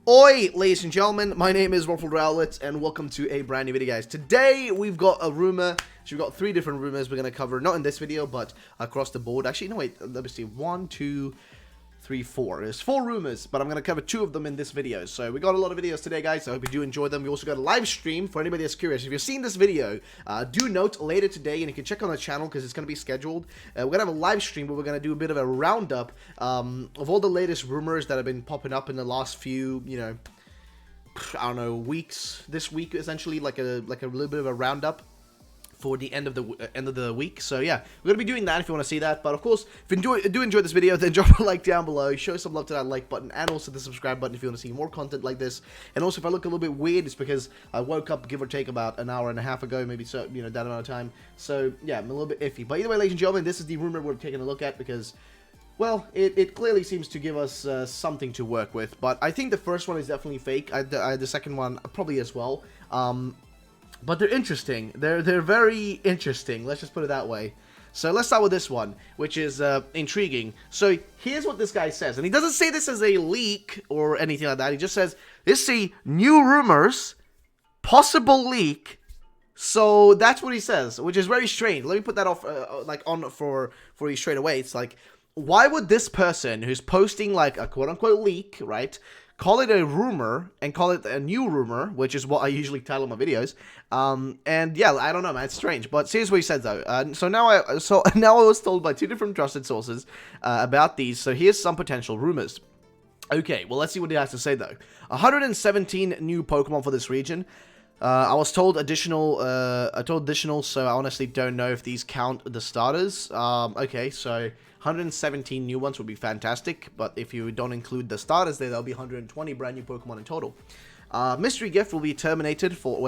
Oi, ladies and gentlemen, my name is RuffledRowlit, and welcome to a brand new video, guys. Today, we've got a rumor. So we've got 3 different rumors we're going to cover, not in this video, but across the board. Actually, no, wait, let me see. 1, 2, 3, 4. There's 4 rumors, but I'm going to cover 2 of them in this video. So we got a lot of videos today, guys. I hope you do enjoy them. We also got a live stream for anybody that's curious. If you've seen this video, do note later today, and you can check on the channel because it's going to be scheduled. We're going to have a live stream where we're going to do a bit of a roundup of all the latest rumors that have been popping up in the last few, I don't know, weeks. This week, essentially, like a little bit of a roundup for the end of the week. So yeah, we're gonna be doing that if you want to see that. But of course, if you do enjoy this video, then drop a like down below, show some love to that like button, and also the subscribe button if you want to see more content like this. And also, if I look a little bit weird, it's because I woke up, give or take, about an hour and a half ago, maybe, so that amount of time. So yeah, I'm a little bit iffy. But either way, ladies and gentlemen, this is the rumor we're taking a look at because, well, it clearly seems to give us something to work with, but I think the first one is definitely fake. The second one probably as well. But they're interesting. They're very interesting. Let's just put it that way. So let's start with this one, which is intriguing. So here's what this guy says, and he doesn't say this as a leak or anything like that. He just says, "This see new rumors, possible leak." So that's what he says, which is very strange. Let me put that off on for you straight away. It's like, why would this person who's posting like a quote-unquote leak, right, call it a rumor and call it a new rumor, which is what I usually title my videos. And yeah, I don't know, man, it's strange. But here's what he said though. So now I was told by 2 different trusted sources about these. So here's some potential rumors. Okay, well, let's see what he has to say though. 117 new Pokemon for this region. I was told additional, so I honestly don't know if these count the starters. Okay, so 117 new ones would be fantastic, but if you don't include the starters there, there'll be 120 brand new Pokemon in total. Mystery Gift will be terminated for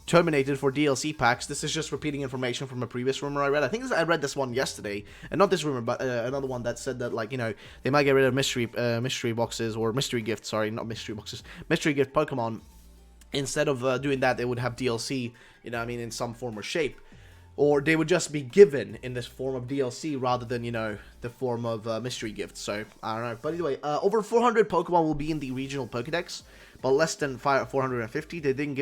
DLC packs. This is just repeating information from a previous rumor I read. I think I read this one yesterday, and not this rumor, but another one that said that, like, they might get rid of mystery boxes, or mystery gifts, sorry, not mystery boxes, mystery gift Pokemon. Instead of doing that, they would have DLC, in some form or shape. Or they would just be given in this form of DLC rather than, the form of mystery gifts. So, I don't know. But anyway, over 400 Pokemon will be in the regional Pokedex, but less than 450. They didn't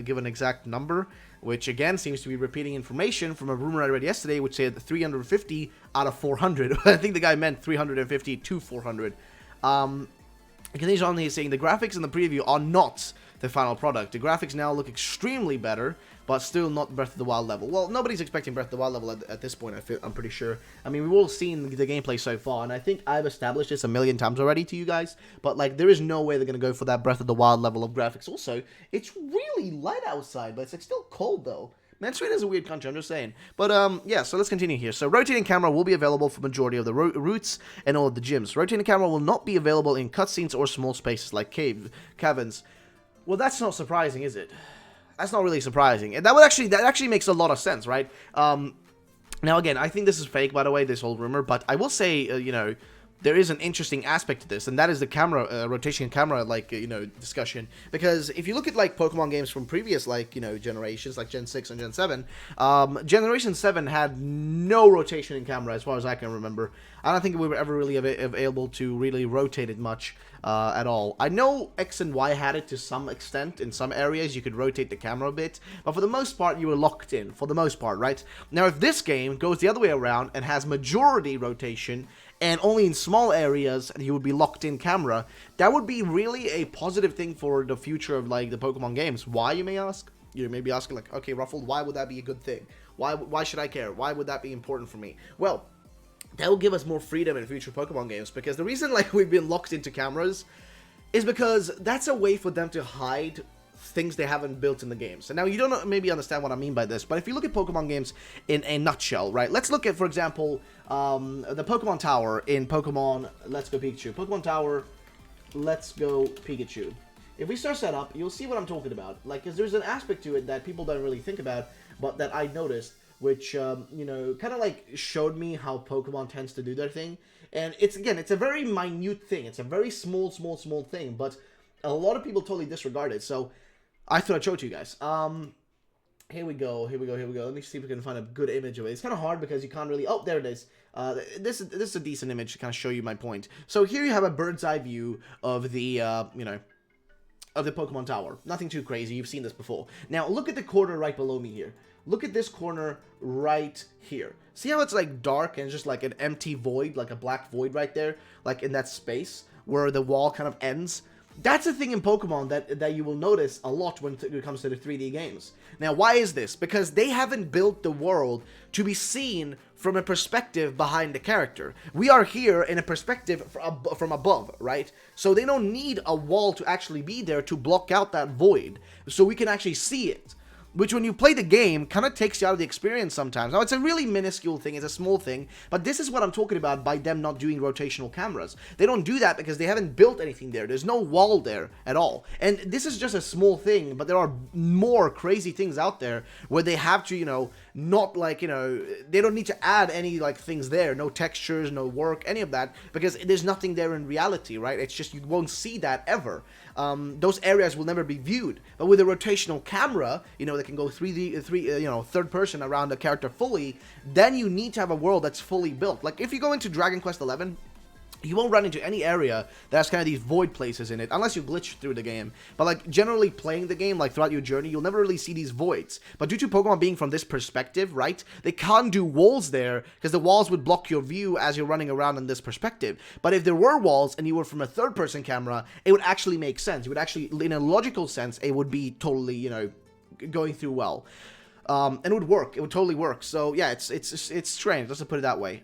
give an exact number, which again seems to be repeating information from a rumor I read yesterday, which said 350 out of 400. I think the guy meant 350 to 400. Continues on, he's saying the graphics in the preview are not the final product. The graphics now look extremely better, but still not Breath of the Wild level. Well, nobody's expecting Breath of the Wild level at this point, I'm pretty sure. I mean, we've all seen the gameplay so far, and I think I've established this a million times already to you guys, but, like, there is no way they're going to go for that Breath of the Wild level of graphics. Also, it's really light outside, but it's, like, still cold, though. Man, Sweden is a weird country, I'm just saying. But, yeah, so let's continue here. So, rotating camera will be available for majority of the routes and all of the gyms. Rotating camera will not be available in cutscenes or small spaces like caverns. Well, that's not surprising, is it? That's not really surprising. And that actually makes a lot of sense, right? Now, again, I think this is fake, by the way, this whole rumor, but I will say, there is an interesting aspect to this, and that is the camera, rotation camera, discussion. Because if you look at, like, Pokemon games from previous, generations, like Gen 6 and Gen 7, Generation 7 had no rotation in camera, as far as I can remember. I don't think we were ever really able to really rotate it much at all. I know X and Y had it to some extent. In some areas, you could rotate the camera a bit, but for the most part, you were locked in, for the most part, right? Now, if this game goes the other way around and has majority rotation, and only in small areas you would be locked in camera, that would be really a positive thing for the future of, like, the Pokemon games. Why, you may ask? You may be asking, like, okay, Ruffled, why would that be a good thing? Why should I care? Why would that be important for me? Well, that will give us more freedom in future Pokemon games, because the reason, like, we've been locked into cameras is because that's a way for them to hide things they haven't built in the games. And now you don't maybe understand what I mean by this, but if you look at Pokemon games in a nutshell, right? Let's look at, for example, the Pokemon Tower in Pokemon Let's Go Pikachu. Pokemon Tower, Let's Go Pikachu. If we start that up, you'll see what I'm talking about. Like, because there's an aspect to it that people don't really think about, but that I noticed, which, kind of, like, showed me how Pokemon tends to do their thing. And it's a very minute thing. It's a very small thing, but a lot of people totally disregard it. So I thought I'd show it to you guys. Here we go. Let me see if we can find a good image of it. It's kind of hard because you can't really... Oh, there it is. This is a decent image to kind of show you my point. So here you have a bird's eye view of the, of the Pokemon Tower. Nothing too crazy. You've seen this before. Now, look at the corner right below me here. Look at this corner right here. See how it's like dark and just like an empty void, like a black void right there, like in that space where the wall kind of ends? That's a thing in Pokemon that you will notice a lot when it comes to the 3D games. Now, why is this? Because they haven't built the world to be seen from a perspective behind the character. We are here in a perspective from above, right? So they don't need a wall to actually be there to block out that void, so we can actually see it. Which, when you play the game, kind of takes you out of the experience sometimes. Now, it's a really minuscule thing, it's a small thing, but this is what I'm talking about by them not doing rotational cameras. They don't do that because they haven't built anything there. There's no wall there at all. And this is just a small thing, but there are more crazy things out there where they have to, you know, not like, you know, they don't need to add any, like, things there. No textures, no work, any of that, because there's nothing there in reality, right? It's just, you won't see that ever. Those areas will never be viewed. But with a rotational camera, you know, that can go third person around the character fully, then you need to have a world that's fully built. Like, if you go into Dragon Quest XI, you won't run into any area that has kind of these void places in it, unless you glitch through the game. But, like, generally playing the game, like, throughout your journey, you'll never really see these voids. But due to Pokemon being from this perspective, right, they can't do walls there, because the walls would block your view as you're running around in this perspective. But if there were walls, and you were from a third-person camera, it would actually make sense. It would actually, in a logical sense, it would be totally, you know, going through well. And it would work. It would totally work. So, yeah, it's strange, let's put it that way.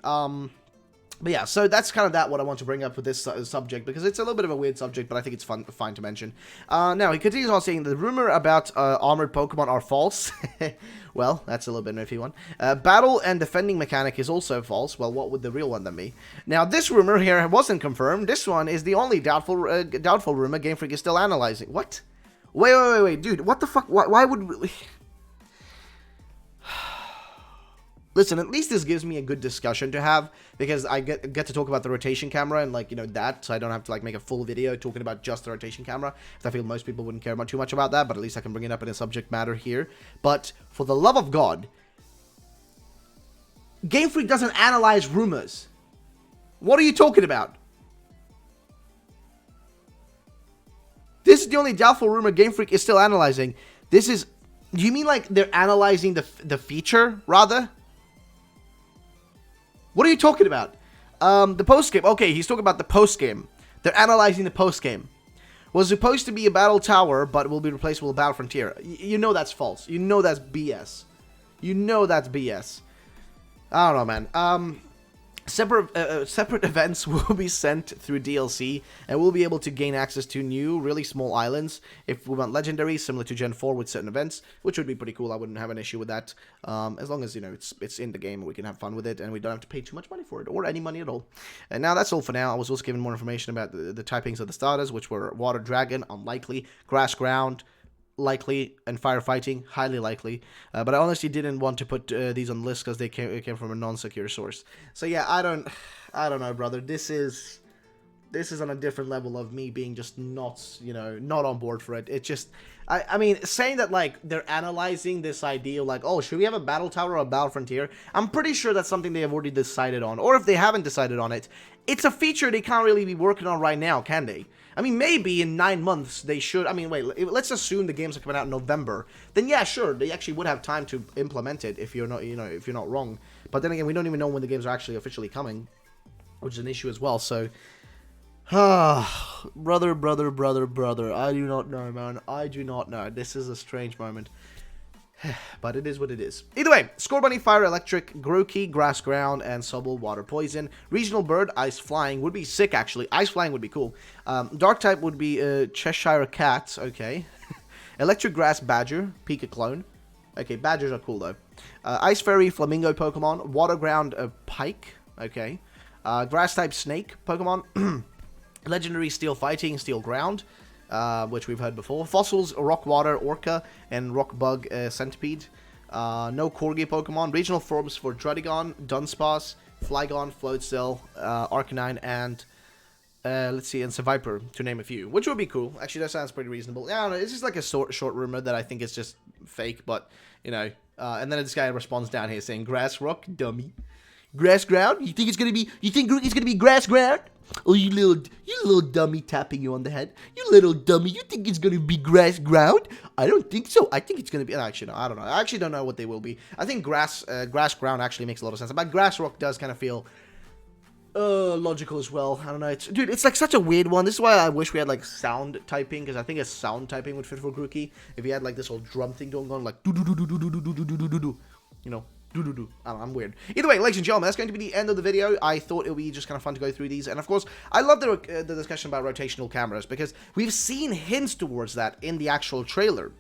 But yeah, so that's kind of what I want to bring up with this subject, because it's a little bit of a weird subject, but I think it's fine to mention. Now, he continues on saying, the rumor about armored Pokemon are false. Well, that's a little bit of an iffy one. Battle and defending mechanic is also false. Well, what would the real one then be? Now, this rumor here wasn't confirmed. This one is the only doubtful rumor Game Freak is still analyzing. What? Wait, dude, what the fuck? Why would we... Listen, at least this gives me a good discussion to have, because I get to talk about the rotation camera and, like, you know, that, so I don't have to, like, make a full video talking about just the rotation camera. I feel most people wouldn't care too much about that, but at least I can bring it up in a subject matter here. But, for the love of God, Game Freak doesn't analyze rumors. What are you talking about? This is the only doubtful rumor Game Freak is still analyzing. This is... Do you mean, like, they're analyzing the feature, rather? What are you talking about? The post-game. Okay, he's talking about the post-game. They're analyzing the post-game. Was supposed to be a battle tower, but will be replaced with a battle frontier. You know that's false. You know that's BS. You know that's BS. I don't know, man. Separate events will be sent through DLC, and we'll be able to gain access to new, really small islands if we want legendaries, similar to Gen 4 with certain events, which would be pretty cool. I wouldn't have an issue with that, as long as, you know, it's in the game and we can have fun with it, and we don't have to pay too much money for it, or any money at all. And now that's all for now. I was also given more information about the typings of the starters, which were Water Dragon, unlikely, Grass Ground, likely, and firefighting, highly likely, but I honestly didn't want to put these on the list because they came from a non-secure source. So yeah, I don't know, brother. This is on a different level of me being just not, you know, not on board for it. It just, I mean, saying that, like, they're analyzing this idea, like, oh, should we have a battle tower or a battle frontier? I'm pretty sure that's something they have already decided on, or if they haven't decided on it, it's a feature they can't really be working on right now, can they? I mean, maybe in 9 months they should. I mean, wait, let's assume the games are coming out in November. Then yeah, sure, they actually would have time to implement it if you're not, you know, if you're not wrong. But then again, we don't even know when the games are actually officially coming, which is an issue as well. So, brother, I do not know, man. I do not know. This is a strange moment. But it is what it is. Either way, Scorbunny, Fire, Electric, Grookey, Grass Ground, and Sobble, Water, Poison. Regional Bird, Ice Flying would be sick, actually. Ice Flying would be cool. Dark type would be Cheshire Cat, okay. Electric Grass, Badger, Pika Clone. Okay, Badgers are cool, though. Ice Fairy, Flamingo Pokemon. Water Ground, Pike, okay. Grass type Snake Pokemon. Legendary Steel Fighting, Steel Ground. Which we've heard before. Fossils, Rock Water, Orca, and Rock Bug, Centipede. No Corgi Pokemon. Regional forms for Druddigon, Dunsparce, Flygon, Floatzel, Arcanine, and let's see, and Seviper, to name a few. Which would be cool. Actually, that sounds pretty reasonable. I don't know, it's just like a short rumor that I think is just fake, but, you know. And then this guy responds down here saying, Grass Rock, dummy. Grass Ground? You think Grookey's gonna be Grass Ground? Oh, you little dummy, tapping you on the head. You little dummy, you think it's gonna be grass ground? I don't think so. I think it's gonna be, actually, no, I don't know. I actually don't know what they will be. I think grass ground actually makes a lot of sense. But grass rock does kind of feel logical as well. I don't know. Dude, it's like such a weird one. This is why I wish we had like sound typing, because I think a sound typing would fit for Grookey. If you had like this whole drum thing going on, like do do do do do do do do do do do do, you know, do do do. I don't know, I'm weird. Either way, ladies and gentlemen, that's going to be the end of the video. I thought it would be just kind of fun to go through these, and of course, I love the discussion about rotational cameras, because we've seen hints towards that in the actual trailer.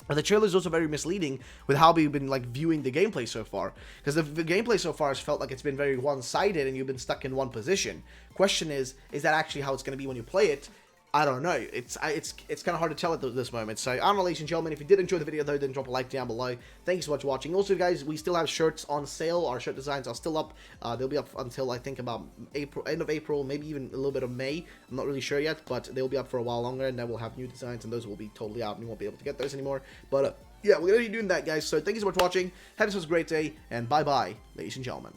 But the trailer is also very misleading with how we've been like viewing the gameplay so far, because the gameplay so far has felt like it's been very one-sided and you've been stuck in one position. Question is that actually how it's going to be when you play it? I don't know. It's kind of hard to tell at this moment. So I don't know, ladies and gentlemen. If you did enjoy the video though, then drop a like down below. Thank you so much for watching. Also, guys, we still have shirts on sale. Our shirt designs are still up. They'll be up until I think about end of April, maybe even a little bit of May. I'm not really sure yet, but they'll be up for a while longer, and then we'll have new designs, and those will be totally out, and you won't be able to get those anymore. But yeah, we're gonna be doing that, guys. So thank you so much for watching. Have yourselves a great day, and bye bye, ladies and gentlemen.